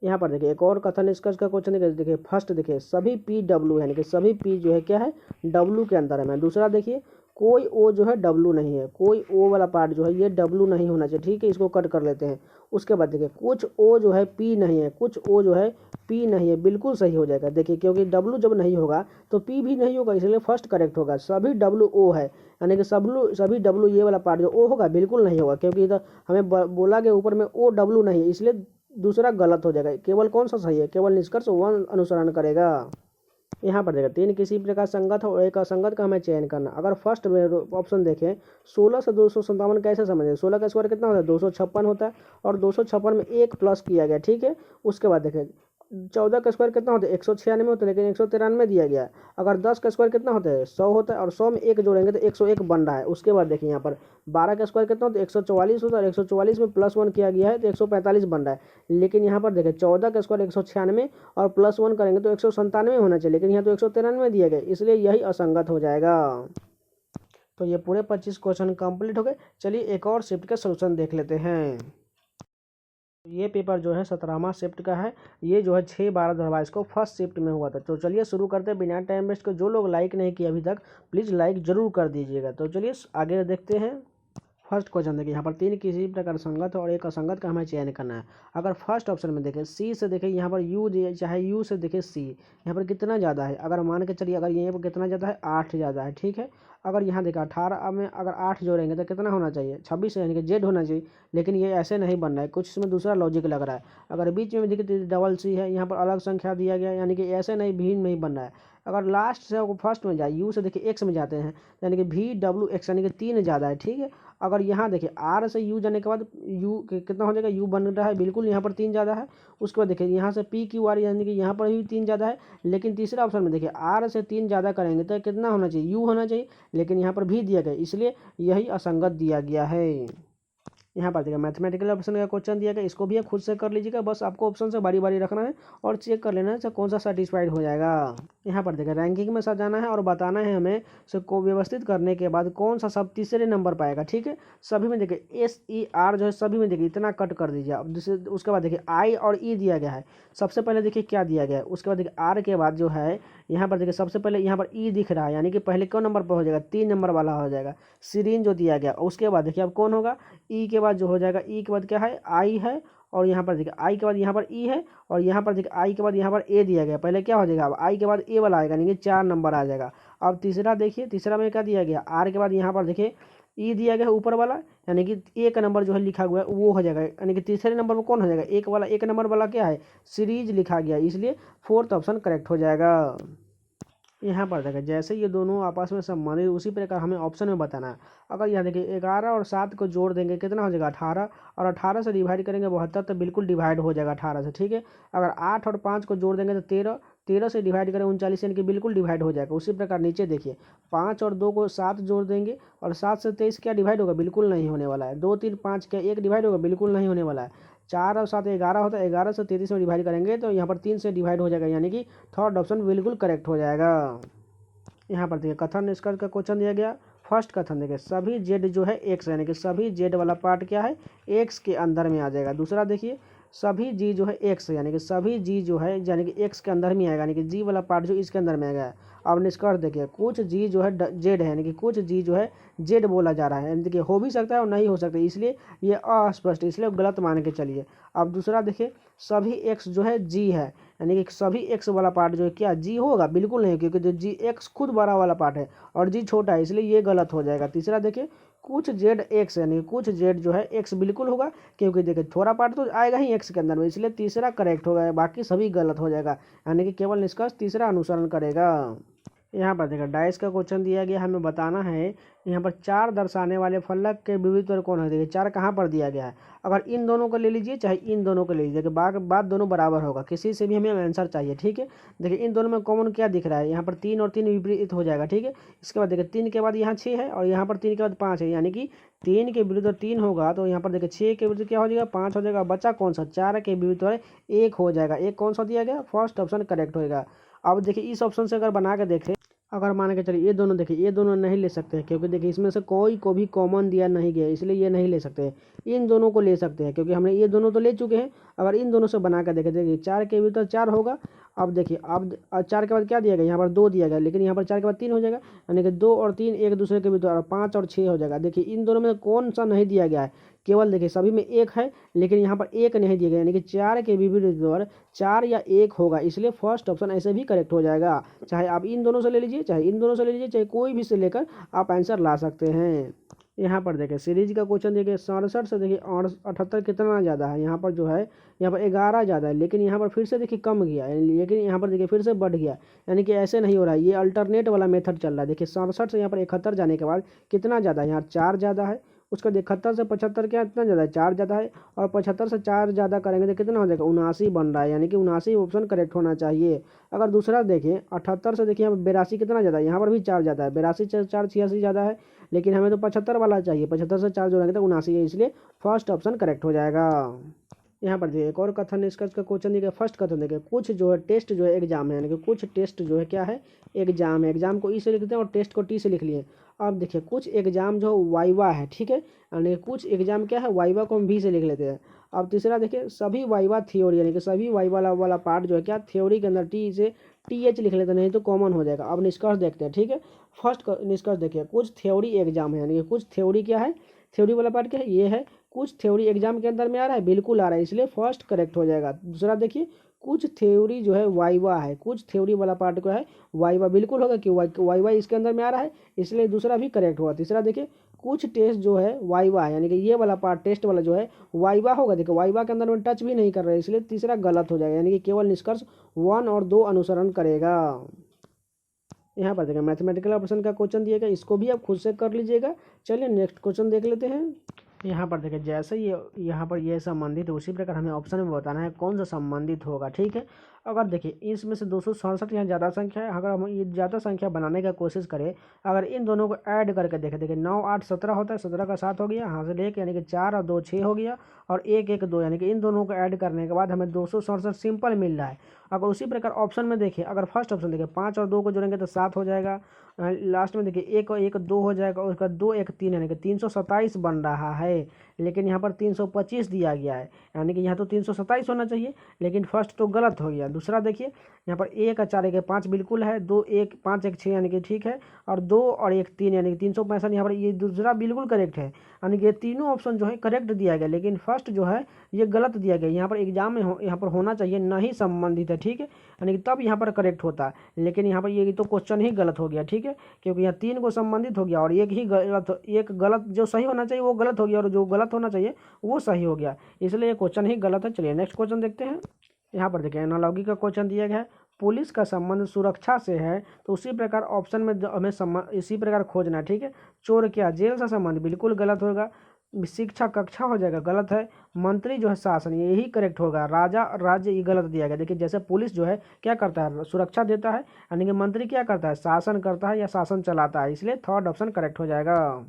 [SPEAKER 1] यहाँ पर देखिए एक और कथन निष्कर्ष का क्वेश्चन देखिए फर्स्ट देखिए सभी PW यानी कि सभी P जो है क्या है W के अंदर है। मैं दूसरा देखिए कोई O जो है W नहीं है, कोई O वाला पार्ट जो है ये W नहीं होना चाहिए, ठीक है। इसको कट कर लेते हैं। उसके बाद देखिए कुछ O जो है P नहीं है, कुछ O जो है P नहीं है, बिल्कुल सही हो जाएगा। देखिए क्योंकि W जब नहीं होगा तो P भी नहीं होगा, इसलिए फर्स्ट करेक्ट होगा। सभी W O है यानी कि सभी W ये वाला पार्ट जो O होगा बिल्कुल नहीं होगा, क्योंकि इधर हमें बोला गया ऊपर में O W नहीं है, इसलिए दूसरा गलत हो जाएगा। केवल कौन सा सही है, केवल निष्कर्ष 1 अनुसरण करेगा। यहाँ पर देखिए 3 किसी प्रकार संगत हो और एक असंगत का हमें चयन करना। अगर फर्स्ट में ऑप्शन देखें 16 से 257 कैसे समझें, 16 का स्क्वायर कितना होता है 256 होता है और 256 में 1 प्लस किया गया, ठीक है। उसके बाद देखें 14 का स्क्वायर कितना होता है 196 होता है, लेकिन 193 दिया गया है। अगर 10 का स्क्वायर कितना होता है 100 होता है और 100 में 1 जोड़ेंगे तो 101 बन रहा है। उसके बाद देखिए यहाँ पर 12 का स्क्वायर कितना होता है 144 होता है और 144 में +1 किया गया है तो 145 बन रहा है। लेकिन यहाँ पर देखिए 14 का स्क्वायर 196 और +1 करेंगे तो 197 होना चाहिए, लेकिन यहाँ तो 193 दिया गया, इसलिए यही असंगत हो जाएगा। तो ये पूरे 25 क्वेश्चन कंप्लीट हो गए। चलिए एक और शिफ्ट के सोल्यूशन देख लेते हैं। ये पेपर जो है 17वां शिफ्ट का है। ये जो है 6/12/2022 को फर्स्ट शिफ्ट में हुआ था। तो चलिए शुरू करते हैं बिना टाइम वेस्ट के। जो लोग लाइक नहीं किए अभी तक प्लीज़ लाइक जरूर कर दीजिएगा। तो चलिए आगे देखते हैं। फर्स्ट क्वेश्चन देखिए यहाँ पर 3 किसी प्रकार संगत और एक असंगत का हमें चयन करना है। अगर फर्स्ट ऑप्शन में देखें C से देखें यहाँ पर U चाहे U से देखें C यहाँ पर कितना ज़्यादा है। अगर मान के चलिए अगर यहाँ पर कितना ज़्यादा है 8 ज़्यादा है, ठीक है। अगर यहाँ देखा 18 में अगर 8 जोड़ेंगे तो कितना होना चाहिए 26 यानी कि Z होना चाहिए, लेकिन ये ऐसे नहीं बन रहा है, कुछ इसमें दूसरा लॉजिक लग रहा है। अगर बीच में देखिए CC है, यहाँ पर अलग संख्या दिया गया यानी कि ऐसे नहीं भिन्न नहीं बन रहा है। अगर लास्ट से फर्स्ट में जाए U से देखिए X में जाते हैं यानी कि VWX यानी कि 3 ज़्यादा है, ठीक है। अगर यहाँ देखिए R से U जाने के बाद U कितना हो जाएगा U बन रहा है बिल्कुल यहाँ पर 3 ज़्यादा है। उसके बाद देखिए यहाँ से PQR यानी कि यहाँ पर भी 3 ज़्यादा है, लेकिन तीसरा ऑप्शन में देखिए R से 3 ज़्यादा करेंगे तो कितना होना चाहिए U होना चाहिए, लेकिन यहाँ पर भी दिया गया, इसलिए यही असंगत दिया गया है। यहाँ पर देखिए मैथमेटिकल ऑप्शन का क्वेश्चन दिया गया, इसको भी आप खुद से कर लीजिएगा। बस आपको ऑप्शन से बारी बारी रखना है और चेक कर लेना है कौन सा सेटिस्फाइड हो जाएगा। यहाँ पर देखिए रैंकिंग में सजाना है और बताना है हमें को व्यवस्थित करने के बाद कौन सा सब तीसरे नंबर पाएगा, ठीक है। सभी में देखिए SER जो है सभी में देखिए इतना कट कर दीजिए। अब उसके बाद देखिए I और E दिया गया है। सबसे पहले देखिए क्या दिया गया है, उसके बाद देखिए R के बाद जो है यहाँ पर देखिए सबसे पहले यहाँ पर E दिख रहा है यानी कि पहले कौन नंबर पर हो जाएगा 3 नंबर वाला हो जाएगा सीरीन जो दिया गया। उसके बाद देखिए अब कौन होगा E के बाद जो हो जाएगा E के बाद क्या है I है और यहाँ पर देखिए I के बाद यहाँ पर E है और यहाँ पर देखिए I के बाद यहाँ पर A दिया गया। पहले क्या हो जाएगा अब I के बाद A वाला आएगा यानी कि 4 नंबर आ जाएगा। अब तीसरा देखिए तीसरा में क्या दिया गया R के बाद यहाँ पर देखिए E दिया गया ऊपर वाला यानी कि एक नंबर जो है लिखा हुआ है वो हो जाएगा, यानी कि तीसरे नंबर पर कौन हो जाएगा एक नंबर वाला क्या है सीरीज लिखा गया, इसलिए फोर्थ ऑप्शन करेक्ट हो जाएगा। यहाँ पर देखिए जैसे ये दोनों आपस में संबंधित उसी प्रकार हमें ऑप्शन में बताना है। अगर यहाँ देखिए 11 और 7 को जोड़ देंगे कितना हो जाएगा 18 और 18 से डिवाइड करेंगे 72 तो बिल्कुल डिवाइड हो जाएगा 18 से, ठीक है। अगर 8 और 5 को जोड़ देंगे तो 13 से डिवाइड करें 39 यानी कि बिल्कुल डिवाइड हो जाएगा। उसी प्रकार नीचे देखिए 5 और 2 को 7 जोड़ देंगे और 7 से 23 क्या डिवाइड होगा बिल्कुल नहीं होने वाला है। 2 3 5 क्या 1 डिवाइड होगा बिल्कुल नहीं होने वाला है। 4 और 7 11 होता है, 11 से 33 में डिवाइड करेंगे तो यहाँ पर 3 से डिवाइड हो जाएगा यानी कि थर्ड ऑप्शन बिल्कुल करेक्ट हो जाएगा। यहाँ पर देखिए कथन निष्कर्ष का क्वेश्चन दिया गया। फर्स्ट कथन देखिए सभी Z जो है X यानी कि सभी Z वाला पार्ट क्या है X के अंदर में आ जाएगा। दूसरा देखिए सभी G जो है X यानी कि सभी G जो है यानी कि X के अंदर में आएगा यानी कि G वाला पार्ट जो इसके अंदर में आएगा। अब निष्कर्ष देखिए कुछ G जो है Z है यानी कि कुछ G जो है Z बोला जा रहा है, यानी देखिए हो भी सकता है और नहीं हो सकता, इसलिए ये अस्पष्ट, इसलिए गलत मान के चलिए। अब दूसरा देखिए सभी X जो है G है यानी कि सभी X वाला पार्ट जो है क्या G होगा बिल्कुल नहीं, क्योंकि जो G X खुद बड़ा वाला पार्ट है और G छोटा है, इसलिए ये गलत हो जाएगा। तीसरा देखिए कुछ जेड एक्स, यानी कुछ जेड जो है एक्स बिल्कुल होगा, क्योंकि देखिए थोड़ा पार्ट तो आएगा ही एक्स के अंदर में, इसलिए तीसरा करेक्ट होगा, बाकी सभी गलत हो जाएगा, यानी कि केवल निष्कर्ष तीसरा अनुसरण करेगा। यहाँ पर देखिए डाइस का क्वेश्चन दिया गया, हमें बताना है यहाँ पर चार दर्शाने वाले फलक के विविध वर्ग कौन है। देखिए चार कहाँ पर दिया गया है, अगर इन दोनों को ले लीजिए चाहे इन दोनों को ले लीजिए, बात दोनों बराबर होगा, किसी से भी हमें आंसर चाहिए, ठीक है। देखिए इन दोनों में कॉमन क्या दिख रहा है, यहाँ पर 3 और 3 विपरीत हो जाएगा, ठीक है। इसके बाद देखिए 3 के बाद यहाँ 6 है और यहाँ पर 3 के बाद 5 है, यानी कि 3 के विरुद्ध 3 होगा तो यहाँ पर देखिए 6 के विरुद्ध क्या हो जाएगा, 5 हो जाएगा। बचा कौन सा, 4 के विरुद्ध 1 हो जाएगा। एक कौन सा दिया गया, फर्स्ट ऑप्शन करेक्ट होएगा। अब देखिए इस ऑप्शन से अगर बना के देखें, अगर मान के चलिए ये दोनों, देखिए ये दोनों नहीं ले सकते हैं, क्योंकि देखिए इसमें से कोई को भी कॉमन दिया नहीं गया, इसलिए ये नहीं ले सकते हैं। इन दोनों को ले सकते हैं, क्योंकि हमने ये दोनों तो ले चुके हैं। अगर इन दोनों से बना कर देखें, देखिए 4 के भीतर 4 होगा। अब देखिए अब 4 के बाद क्या दिया गया, यहाँ पर 2 दिया गया, लेकिन यहाँ पर 4 के बाद 3 हो जाएगा, यानी कि 2 और 3 एक दूसरे के भीतर, और 5 और 6 हो जाएगा। देखिए इन दोनों में कौन सा नहीं दिया गया है, केवल देखिए सभी में 1 है, लेकिन यहाँ पर 1 नहीं दिया गया, यानी कि 4 के विपरीत 4 या 1 होगा, इसलिए फर्स्ट ऑप्शन ऐसे भी करेक्ट हो जाएगा। चाहे आप इन दोनों से ले लीजिए, चाहे इन दोनों से ले लीजिए, चाहे कोई भी से लेकर आप आंसर ला सकते हैं। यहाँ पर देखिए सीरीज का क्वेश्चन देखिए 67 से देखिए 78 कितना ज़्यादा है, यहाँ पर जो है यहाँ पर 11 ज़्यादा है, लेकिन यहाँ पर फिर से देखिए कम गया, लेकिन यहाँ पर देखिए फिर से बढ़ गया, यानी कि ऐसे नहीं हो रहा है, ये अल्टरनेट वाला मेथड चल रहा है। देखिए 67 से यहाँ पर 71 जाने के बाद कितना ज़्यादा है, यहाँ 4 ज़्यादा है। उसका 71 से 75 क्या इतना ज़्यादा है, 4 ज़्यादा है, और 75 से 4 ज़्यादा करेंगे तो कितना हो जाएगा, 79 बन रहा है, यानी कि 79 ऑप्शन करेक्ट होना चाहिए। अगर दूसरा देखें 78 से, देखिए यहाँ पर 82 कितना ज़्यादा है, यहाँ पर भी 4 ज़्यादा है, 82 से 4 86 ज़्यादा है, लेकिन हमें तो 75 वाला चाहिए, 75 से 4 जोड़ेंगे तो 79 है, इसलिए फर्स्ट ऑप्शन करेक्ट हो जाएगा। यहाँ पर देखिए एक और कथन निष्कर्ष का क्वेश्चन देखिए, फर्स्ट कथन देखिए कुछ जो है टेस्ट जो है एग्जाम है, यानी कि कुछ टेस्ट जो है क्या है, एग्जाम है। एग्जाम को ई से लिखते हैं और टेस्ट को टी से लिख लिए। अब देखिए कुछ एग्जाम जो वाइवा है, ठीक है, यानी कुछ एग्जाम क्या है, वाइवा को हम भी से लिख लेते हैं। अब तीसरा देखिए सभी वाइवा थ्योरी, यानी कि सभी वाइवा वाला पार्ट जो है क्या, थ्योरी के अंदर टी से टी एच लिख लेते हैं, नहीं तो कॉमन हो जाएगा। अब निष्कर्ष देखते हैं, ठीक है। फर्स्ट निष्कर्ष देखिए कुछ थ्योरी एग्जाम है, यानी कि कुछ थ्योरी क्या है, थ्योरी वाला पार्ट क्या है, ये है। कुछ थ्योरी एग्जाम के अंदर में आ रहा है, बिल्कुल आ रहा है, इसलिए फर्स्ट करेक्ट हो जाएगा। दूसरा देखिए कुछ थ्योरी जो है वाइवा है, कुछ थ्योरी वाला पार्ट को है वाइवा, बिल्कुल होगा कि वाइवा इसके अंदर में आ रहा है, इसलिए दूसरा भी करेक्ट हुआ। तीसरा देखिए कुछ टेस्ट जो है वाइवा है, यानी कि ये वाला पार्ट टेस्ट वाला जो है वाइवा होगा, देखिए वाइवा के अंदर में टच भी नहीं कर रहा है, इसलिए तीसरा गलत हो जाएगा, यानी कि केवल निष्कर्ष 1 और 2 अनुसरण करेगा। यहाँ पर देखिए मैथमेटिकल ऑपरेशन का क्वेश्चन दिएगा, इसको भी आप खुद से कर लीजिएगा। चलिए नेक्स्ट क्वेश्चन देख लेते हैं। यहाँ पर देखिए जैसे ये यहाँ पर ये संबंधित है, उसी प्रकार हमें ऑप्शन में बताना है कौन सा संबंधित होगा, ठीक है। अगर देखिए इसमें से 267 यहाँ ज़्यादा संख्या है, अगर हम ये ज़्यादा संख्या बनाने का कोशिश करें, अगर इन दोनों को ऐड करके देखें, देखिए 9 8 17 होता है, 17 का 7 हो गया, यहाँ से लेके यानी कि 4 और 2 6 हो गया, और 1 1 2, यानी कि इन दोनों को ऐड करने के बाद हमें 267 सिंपल मिल रहा है। अगर उसी प्रकार ऑप्शन में देखिए, अगर फर्स्ट ऑप्शन देखिए 5 और 2 को जोड़ेंगे तो 7 हो जाएगा, लास्ट में देखिए 1 और 1 2 हो जाएगा, और उसका 2 1 3, यानी कि 327 बन रहा है, लेकिन यहाँ पर 325 दिया गया है, यानी कि यहाँ तो 327 होना चाहिए, लेकिन फर्स्ट तो गलत हो गया। दूसरा देखिए यहाँ पर 1 और 4 1 5 बिल्कुल है, 2 1 5 1 6 यानी कि ठीक है, और 2 और 1 3 यानी कि 365 यहाँ पर ये दूसरा बिल्कुल करेक्ट है, यानी कि ये तीनों ऑप्शन जो है करेक्ट दिया गया, लेकिन फर्स्ट जो है ये गलत दिया गया। यहाँ पर एग्जाम में यहाँ पर होना चाहिए नहीं संबंधित है, ठीक है, यानी कि तब यहाँ पर करेक्ट होता है, लेकिन यहाँ पर ये तो क्वेश्चन ही गलत हो गया, ठीक है, क्योंकि यहाँ 3 को संबंधित हो गया और एक ही गलत, एक गलत जो सही होना चाहिए वो गलत हो गया, और जो गलत होना चाहिए वो सही हो गया, इसलिए ये क्वेश्चन ही गलत है। चलिए नेक्स्ट क्वेश्चन देखते हैं। यहाँ पर देखिए एनालॉजी का क्वेश्चन दिया गया है, पुलिस का संबंध सुरक्षा से है, तो उसी प्रकार ऑप्शन में हमें इसी प्रकार खोजना है, ठीक है। चोर क्या, जेल से संबंध, बिल्कुल गलत होगा। शिक्षा कक्षा हो जाएगा, गलत है। मंत्री जो है शासन, यही करेक्ट होगा। राजा राज्य, ये गलत दिया गया। देखिए जैसे पुलिस जो है क्या करता है, सुरक्षा देता है, यानी कि मंत्री क्या करता है, शासन करता है या शासन चलाता है, इसलिए थर्ड ऑप्शन करेक्ट हो जाएगा।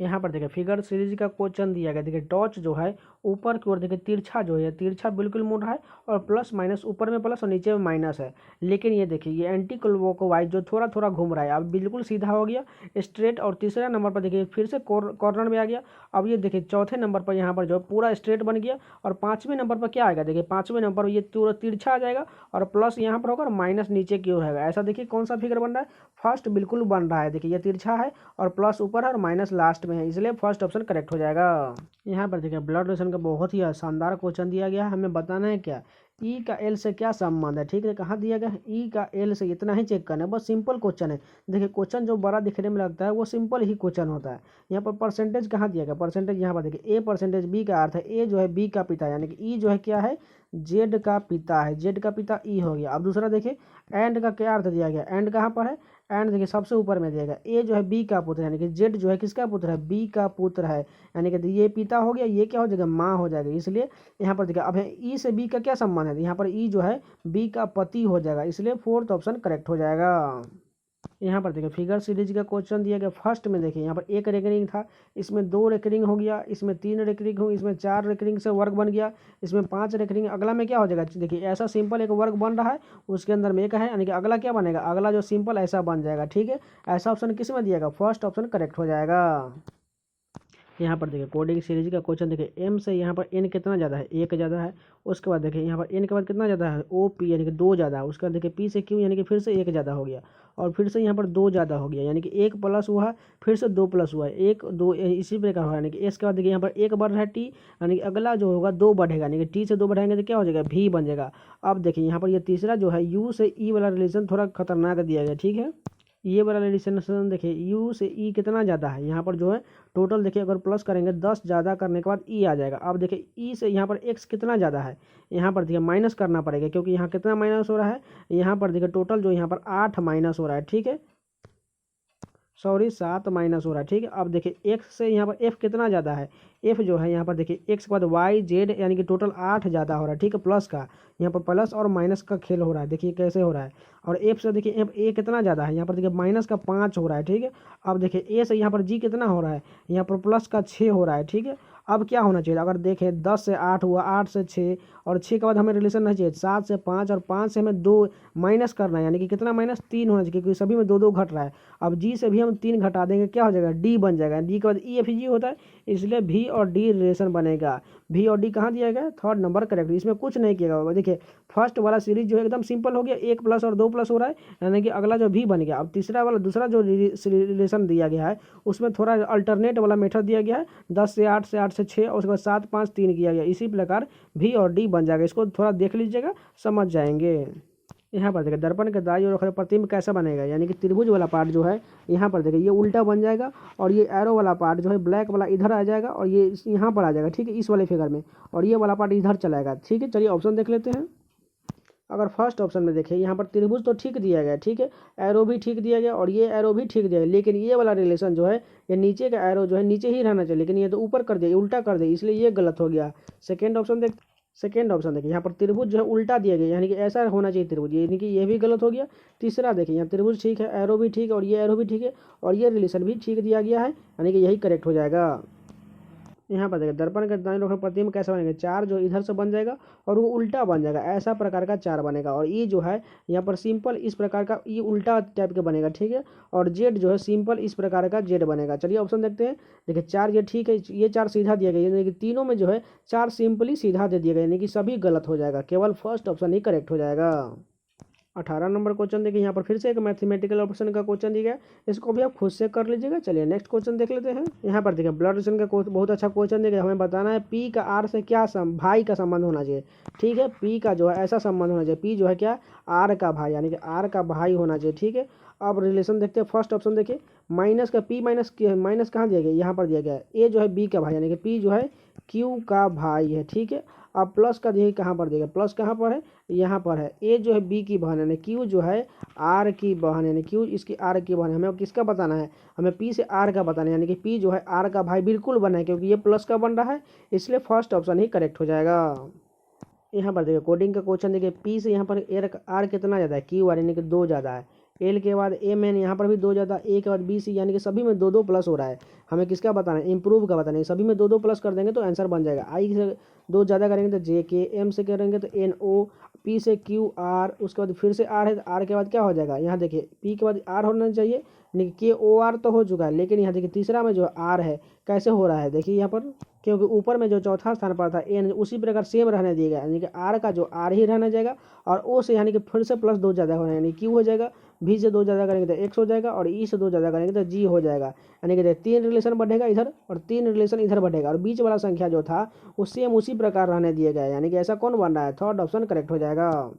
[SPEAKER 1] यहाँ पर देखिए फिगर सीरीज का क्वेश्चन दिया गया, देखिए टॉर्च जो है ऊपर की ओर देखिए तिरछा जो है, तिरछा बिल्कुल मुड़ रहा है, और प्लस माइनस ऊपर में प्लस और नीचे में माइनस है, लेकिन ये देखिए ये एंटी क्लॉकवाइज जो थोड़ा थोड़ा घूम रहा है, अब बिल्कुल सीधा हो गया स्ट्रेट, और तीसरे नंबर पर देखिए फिर से कॉर्नर में आ गया। अब ये देखिए चौथे नंबर पर यहाँ पर जो पूरा स्ट्रेट बन गया, और पाँचवें नंबर पर क्या आएगा, देखिए पाँचवें नंबर पर ये पूरा तिरछा आ जाएगा, और प्लस यहाँ पर होगा और माइनस नीचे की ओर रहेगा। ऐसा देखिए कौन सा फिगर बन रहा है, फर्स्ट बिल्कुल बन रहा है, देखिए ये तिरछा है और प्लस ऊपर है और माइनस लास्ट में है, इसलिए फर्स्ट ऑप्शन करेक्ट हो जाएगा। यहाँ पर देखिए ब्लड डोनेशन का बहुत ही शानदार क्वेश्चन दिया गया है, हमें बताना है क्या, ई का एल से क्या संबंध है, ठीक है, कहाँ दिया गया है ई का एल से, इतना ही चेक करना है, बस सिंपल क्वेश्चन है। देखिए क्वेश्चन जो बड़ा दिखने में लगता है वो सिंपल ही क्वेश्चन होता है। यहाँ पर परसेंटेज कहाँ दिया गया, परसेंटेज यहाँ पर देखिए ए परसेंटेज बी का अर्थ है ए जो है बी का पिता, यानी कि ई जो है क्या है जेड का पिता है, जेड का पिता ई हो गया। अब दूसरा देखिए एंड का क्या अर्थ दिया गया, एंड कहाँ पर है, एंड देखिए सबसे ऊपर में दिया गया ए जो है बी का पुत्र है, यानी कि जेड जो है किसका पुत्र है बी का पुत्र है, यानी कि ये पिता हो गया, ये क्या हो जाएगा माँ हो जाएगा। इसलिए यहाँ पर देखिए अब है ई से बी का क्या संबंध है, यहाँ पर ई जो है बी का पति हो जाएगा, इसलिए फोर्थ ऑप्शन करेक्ट हो जाएगा। यहाँ पर देखिए फिगर सीरीज का क्वेश्चन दिया गया। फर्स्ट में देखिए यहाँ पर एक रेकरिंग था, इसमें 2 रेकरिंग हो गया, इसमें 3 रेकरिंग हो, इसमें 4 रेकरिंग से वर्ग बन गया, इसमें 5 रेकरिंग, अगला में क्या हो जाएगा, देखिए ऐसा सिंपल एक वर्ग बन रहा है, उसके अंदर में एक है, यानी कि अगला क्या बनेगा, अगला जो सिंपल ऐसा बन जाएगा, ठीक है। ऐसा ऑप्शन किस में दिएगा, फर्स्ट ऑप्शन करेक्ट हो जाएगा। यहाँ पर देखिए कोडिंग सीरीज का क्वेश्चन देखिए एम से यहाँ पर एन कितना ज़्यादा है, एक ज़्यादा है। उसके बाद देखिए यहाँ पर एन के बाद कितना ज़्यादा है, ओ पी, यानी कि 2 ज़्यादा है। उसके बाद देखिए पी से क्यू, यानी कि फिर से एक ज़्यादा हो गया, और फिर से यहाँ पर 2 ज़्यादा हो गया, यानी कि 1 प्लस हुआ, फिर से 2 प्लस हुआ, 1 2 इसी प्रकार हुआ, यानी कि इसके बाद देखिए यहाँ पर 1 बढ़ रहा है टी, यानी कि अगला जो होगा 2 बढ़ेगा, यानी कि टी से 2 बढ़ाएंगे तो क्या हो जाएगा भी बन जाएगा। अब देखिए यहाँ पर ये तीसरा जो है यू से ई वाला रिलेशन थोड़ा खतरनाक दिया गया, ठीक है। ये वाला रिलेशन देखिए यू से ई कितना ज़्यादा है, यहाँ पर जो है टोटल देखिए अगर प्लस करेंगे 10 ज़्यादा करने के बाद ई आ जाएगा। अब देखिए ई से यहाँ पर एक्स कितना ज़्यादा है, यहाँ पर देखिए माइनस करना पड़ेगा, क्योंकि यहाँ कितना माइनस हो रहा है, यहाँ पर देखिए टोटल जो यहाँ पर 8 माइनस हो रहा है, ठीक है, सॉरी 7 माइनस हो रहा है, ठीक है। अब देखिए एक्स से यहाँ पर एफ कितना ज़्यादा है, एफ जो है यहाँ पर देखिए एक्स के बाद वाई जेड, यानी कि टोटल 8 ज़्यादा हो रहा है, ठीक है, प्लस का, यहाँ पर प्लस और माइनस का खेल हो रहा है, देखिए कैसे हो रहा है। और एफ से देखिए एफ ए कितना ज़्यादा है, यहाँ पर देखिए माइनस का 5 हो रहा है, ठीक है। अब देखिए ए से यहाँ पर जी कितना हो रहा है, यहाँ पर प्लस का 6 हो रहा है, ठीक है। अब क्या होना चाहिए, अगर देखें 10 से 8 हुआ, 8 से 6, और 6 के बाद हमें रिलेशन नहीं चाहिए, 7 से 5, और 5 से हमें 2 माइनस करना है, यानी कि कितना माइनस 3 होना चाहिए, क्योंकि सभी में 2 2 घट रहा है। अब जी से भी हम 3 घटा देंगे, क्या हो जाएगा डी बन जाएगा, डी के बाद ई एफ जी होता है, इसलिए भी और डी रिलेशन बनेगा। भी और डी कहाँ दिया गया, थर्ड नंबर करेक्ट, इसमें कुछ नहीं किया गया। देखिए फर्स्ट वाला सीरीज जो है एकदम सिंपल हो गया, 1 प्लस और 2 प्लस हो रहा है, यानी कि अगला जो भी बन गया। अब तीसरा वाला दूसरा जो रिलेशन दिया गया है उसमें थोड़ा अल्टरनेट वाला मेथड दिया गया है, 10 से 8 से 8 से 6, और उसके बाद 7 5 3 किया गया, इसी प्रकार भी और डी बन जाएगा। इसको थोड़ा देख लीजिएगा, समझ जाएंगे। यहाँ पर देखिए दर्पण के दाईं ओर खड़े प्रतिबिंब कैसा बनेगा, यानी कि त्रिभुज वाला पार्ट जो है यहाँ पर देखिए ये उल्टा बन जाएगा, और ये एरो वाला पार्ट जो है ब्लैक वाला इधर आ जाएगा, और ये यहाँ पर आ जाएगा, ठीक है, इस वाले फिगर में, और ये वाला पार्ट इधर चलाएगा, ठीक है। चलिए ऑप्शन देख लेते हैं। अगर फर्स्ट ऑप्शन में देखिए यहाँ पर त्रिभुज तो ठीक दिया गया, ठीक है, एरो भी ठीक दिया गया, और ये एरो भी ठीक दिया गया, लेकिन ये वाला रिलेशन जो है ये नीचे का एरो जो है नीचे ही रहना चाहिए, लेकिन ये तो ऊपर कर दिया, उल्टा कर दिया, इसलिए ये गलत हो गया। सेकेंड ऑप्शन देखिए यहाँ पर त्रिभुज जो है उल्टा दिया गया, यानी कि ऐसा होना चाहिए त्रिभुज, यानी कि ये भी गलत हो गया। तीसरा देखिए यहाँ त्रिभुज ठीक है, एरो भी ठीक है, और ये एरो भी ठीक है, और ये रिलेशन भी ठीक दिया गया है, यानी कि यही करेक्ट हो जाएगा। यहाँ पर देखिए दर्पण के दाईं ओर प्रतिबिंब कैसा बनेगा, 4 जो इधर से बन जाएगा और वो उल्टा बन जाएगा, ऐसा प्रकार का 4 बनेगा। और ये जो है यहाँ पर सिंपल इस प्रकार का ये उल्टा टाइप का बनेगा, ठीक है। और जेड जो है सिंपल इस प्रकार का जेड बनेगा। चलिए ऑप्शन देखते हैं। देखिए 4 ये ठीक है, ये 4 सीधा दिया गया, यानी कि तीनों में जो है 4 सिंपली सीधा दे दिया गया, यानी कि सभी गलत हो जाएगा, केवल फर्स्ट ऑप्शन ही करेक्ट हो जाएगा। 18 नंबर क्वेश्चन देखिए, यहाँ पर फिर से एक मैथमेटिकल ऑप्शन का क्वेश्चन दिया गया, इसको भी आप खुद से कर लीजिएगा। चलिए नेक्स्ट क्वेश्चन देख लेते हैं। यहाँ पर देखिए ब्लड रिलेशन का बहुत अच्छा क्वेश्चन दिया गया, हमें बताना है पी का आर से क्या भाई का संबंध होना चाहिए, ठीक है। पी का जो है ऐसा संबंध होना चाहिए, पी जो है क्या आर का भाई, यानी कि आर का भाई होना चाहिए, ठीक है। अब रिलेशन देखते हैं। फर्स्ट ऑप्शन देखिए माइनस का पी माइनस कहाँ दिया गया, यहाँ पर दिया गया है, ए जो है बी का भाई, यानी कि पी जो है क्यू का भाई है, ठीक है। अब प्लस का देखिए कहाँ पर देगा, प्लस कहाँ पर है, यहाँ पर है। ए जो है बी की बहन है, क्यू जो है आर की बहन है, क्यू इसकी आर की बहन है। हमें किसका बताना है, हमें पी से आर का बताना है, यानी कि पी जो है आर का भाई बिल्कुल बना है, क्योंकि ये प्लस का बन रहा है, इसलिए फर्स्ट ऑप्शन ही करेक्ट हो जाएगा। यहाँ पर देखिए कोडिंग का क्वेश्चन देखिए, पी से यहाँ पर आर कितना ज़्यादा है, क्यू आर, यानी कि 2 ज़्यादा है। एल के बाद एम एन, यहाँ पर भी 2 ज़्यादा, ए के बाद बी सी, यानी कि सभी में 2 2 प्लस हो रहा है। हमें किसका बताना है, इंप्रूव का बताना है, सभी में 2 2 प्लस कर देंगे तो आंसर बन जाएगा। आई से 2 ज़्यादा करेंगे तो जे के, एम से करेंगे तो एन ओ, पी से क्यू आर, उसके बाद फिर से आर है, तो आर के बाद क्या हो जाएगा, यहाँ देखिए पी के बाद आर होना चाहिए, यानी के ओ आर तो हो चुका है, लेकिन यहाँ देखिए तीसरा में जो आर है कैसे हो रहा है, देखिए यहाँ पर, क्योंकि ऊपर में जो चौथा स्थान पर था एन, उसी प्रकार सेम रहने दिया गया, यानी कि आर का जो आर ही रहना जाएगा, और ओ से यानी कि फिर से +2 ज़्यादा होना है, यानी क्यू हो जाएगा भी से 2 ज़्यादा करेंगे तो एक्स हो जाएगा और ई से 2 ज़्यादा करेंगे तो जी हो जाएगा। यानी कि 3 रिलेशन बढ़ेगा इधर और 3 रिलेशन इधर बढ़ेगा और बीच वाला संख्या जो था वो सेम उसी प्रकार रहने दिया गया है। यानी कि ऐसा कौन बन रहा है, थर्ड ऑप्शन करेक्ट हो जाएगा।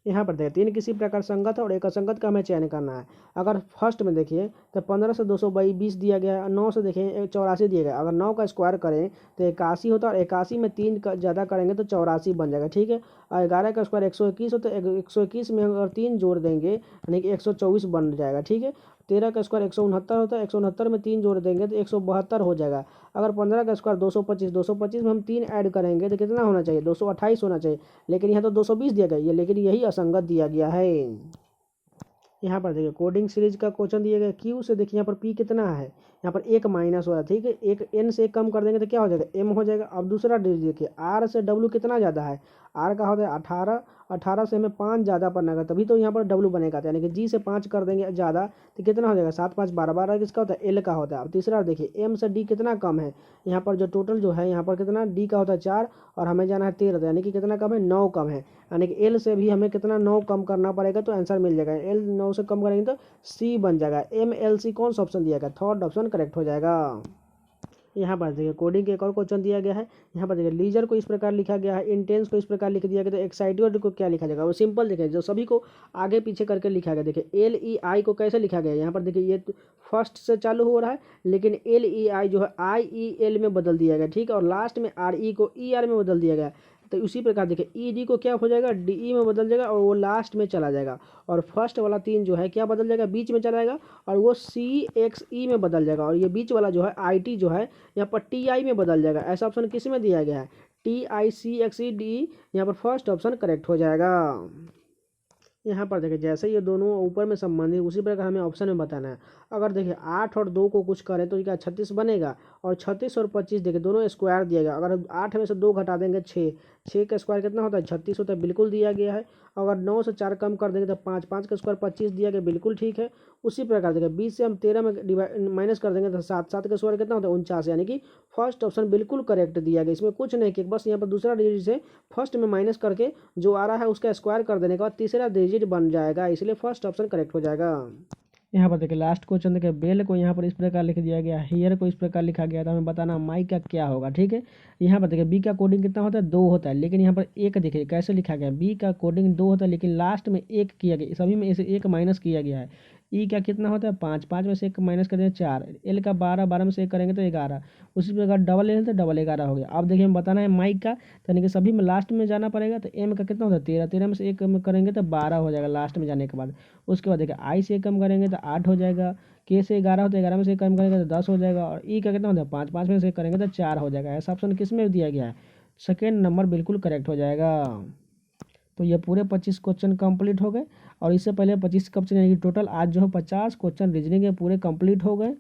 [SPEAKER 1] यहाँ पर देखिए 3 किसी प्रकार संगत है और एक असंगत का हमें चयन करना है। अगर फर्स्ट में देखिए तो 15 से 220 दिया गया है, 9 से देखिए 84 दिया गया। अगर 9 का स्क्वायर करें तो 81 होता है और 81 में 3 का ज़्यादा करेंगे तो 84 बन जाएगा, ठीक है। और 11 का स्क्वायर 121 होता है, 121 में अगर 3 जोड़ देंगे यानी कि 124 बन जाएगा, ठीक है। 13 का स्क्वायर 169 होता है, 169 में 3 जोड़ देंगे तो 172 हो जाएगा। अगर 15 का स्क्वायर 225, 225 में हम 3 ऐड करेंगे तो कितना होना चाहिए, 228 होना चाहिए। लेकिन यहाँ तो 220 दिया गया है, लेकिन यही असंगत दिया गया है। यहाँ पर देखिए कोडिंग सीरीज का क्वेश्चन दिया गया क्यू से। देखिए यहाँ पर पी कितना है, यहाँ पर एक माइनस हो रहा है, ठीक है। एक एन से एक कम कर देंगे तो क्या हो जाएगा, एम हो जाएगा। अब दूसरा डिजिट देखिए आर से डब्ल्यू कितना ज़्यादा है, आर का होता है 18, 18 से हमें 5 ज़्यादा पड़ना है तभी तो यहाँ पर डब्ल्यू बनेगा। यानी कि जी से 5 कर देंगे ज़्यादा तो कितना हो जाएगा, 7 5 12, 12 किसका होता है, एल का होता है। अब तीसरा देखिए एम से डी कितना कम है, यहाँ पर जो टोटल जो है यहाँ पर कितना डी का होता है 4 और हमें जाना है 13, यानी कि कितना कम है, 9 कम है। यानी कि एल से भी हमें कितना 9 कम करना पड़ेगा तो आंसर मिल जाएगा। एल 9 से कम करेंगे तो सी बन जाएगा। एम एल सी कौन सा ऑप्शन दिया गया, थर्ड ऑप्शन करेक्ट हो जाएगा। यहाँ पर देखिए कोडिंग के एक और क्वेश्चन दिया गया है। यहाँ पर देखिए लीजर को इस प्रकार लिखा गया है, इंटेंस को इस प्रकार लिख दिया गया, तो एक्साइटेड को क्या लिखा जाएगा, वो सिंपल देखिए जो सभी को आगे पीछे करके लिखा गया। देखिए एल ई आई को कैसे लिखा गया, यहाँ पर देखिए ये फर्स्ट से चालू हो रहा है लेकिन एल ई आई जो है आई ई एल में बदल दिया गया, ठीक है। और लास्ट में आर ई को ई आर में बदल दिया गया। तो उसी प्रकार देखिए ई डी को क्या हो जाएगा, डी ई में बदल जाएगा और वो लास्ट में चला जाएगा। और फर्स्ट वाला 3 जो है क्या बदल जाएगा, बीच में चला जाएगा और वो सी एक्स ई में बदल जाएगा। और ये बीच वाला जो है आई टी जो है यहाँ पर टी आई में बदल जाएगा। ऐसा ऑप्शन किस में दिया गया है, T I C X E D, यहाँ पर फर्स्ट ऑप्शन करेक्ट हो जाएगा। यहाँ पर देखिए जैसे ये दोनों ऊपर में संबंधित उसी प्रकार हमें ऑप्शन में बताना है। अगर देखिए 8 और 2 को कुछ करें तो क्या 36 बनेगा। और 36 और 25 देखिए दोनों स्क्वायर दिया गया। अगर 8 में से 2 घटा देंगे 6 का स्क्वायर कितना होता है, 36 होता है, बिल्कुल दिया गया है। अगर 9 से 4 कम कर देंगे तो 5, 5 का स्क्वायर 25 दिया गया, बिल्कुल ठीक है। उसी प्रकार देखिए 20 से हम 13 में माइनस कर देंगे तो 7, 7 का स्क्वायर कितना होता है 49, यानी कि फर्स्ट ऑप्शन बिल्कुल करेक्ट दिया गया। इसमें कुछ नहीं कि बस यहाँ पर दूसरा डिजिट से फर्स्ट में माइनस करके जो आ रहा है उसका स्क्वायर कर देने के बाद तीसरा डिजिट बन जाएगा, इसलिए फर्स्ट ऑप्शन करेक्ट हो जाएगा। यहाँ पर देखिए लास्ट क्वेश्चन देखिए बेल को यहाँ पर इस प्रकार लिख दिया गया, हेयर को इस प्रकार लिखा गया था, हमें बताना माइक का क्या होगा, ठीक है। यहाँ पर देखिए बी का कोडिंग कितना होता है, 2 होता है, लेकिन यहाँ पर एक देखिए कैसे लिखा गया, बी का कोडिंग 2 होता है लेकिन लास्ट में 1 किया गया, सभी में से 1 माइनस किया गया है। ई का कितना होता है 5, 5 में से 1 माइनस कर देंगे 4, एल का 12, 12 में से 1 करेंगे तो 11, उसी प्रकार डबल एल तो डबल 11 हो गया। अब देखिए हम बताना है माइक का, यानी कि सभी में लास्ट में जाना पड़ेगा। तो एम का कितना होता है 13, 13 में से 1 करेंगे तो 12 हो जाएगा लास्ट में जाने के बाद। उसके बाद देखिए आई से 1 कम करेंगे तो 8 हो जाएगा, के से 11 होता है, 11 में से 1 कम करेंगे तो 10 हो जाएगा। और ई का कितना होता है 5, 5 में से 1 करेंगे तो 4 हो जाएगा। ऐसा ऑप्शन किस में दिया गया है, सेकेंड नंबर बिल्कुल करेक्ट हो जाएगा। तो ये पूरे 25 क्वेश्चन कंप्लीट हो गए। और इससे पहले 25 कब से, यानी कि टोटल आज जो है 50 क्वेश्चन रीजनिंग के पूरे कंप्लीट हो गए।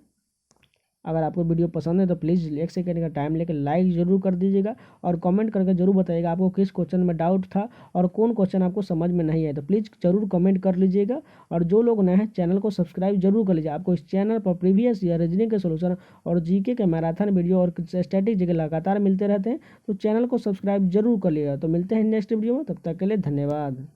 [SPEAKER 1] अगर आपको वीडियो पसंद है तो प्लीज़ 1 सेकंड का टाइम लेकर लाइक ज़रूर कर दीजिएगा और कमेंट करके ज़रूर बताइएगा आपको किस क्वेश्चन में डाउट था और कौन क्वेश्चन आपको समझ में नहीं आया। तो प्लीज़ ज़रूर कमेंट कर लीजिएगा। और जो लोग नए हैं चैनल को सब्सक्राइब जरूर कर लीजिए। आपको इस चैनल पर प्रीवियस ईयर रीजनिंग के सोल्यूशन और जीके के मैराथन वीडियो और स्टैटिक जीके लगातार मिलते रहते हैं, तो चैनल को सब्सक्राइब जरूर कर लीजिएगा। तो मिलते हैं नेक्स्ट वीडियो में, तब तक के लिए धन्यवाद।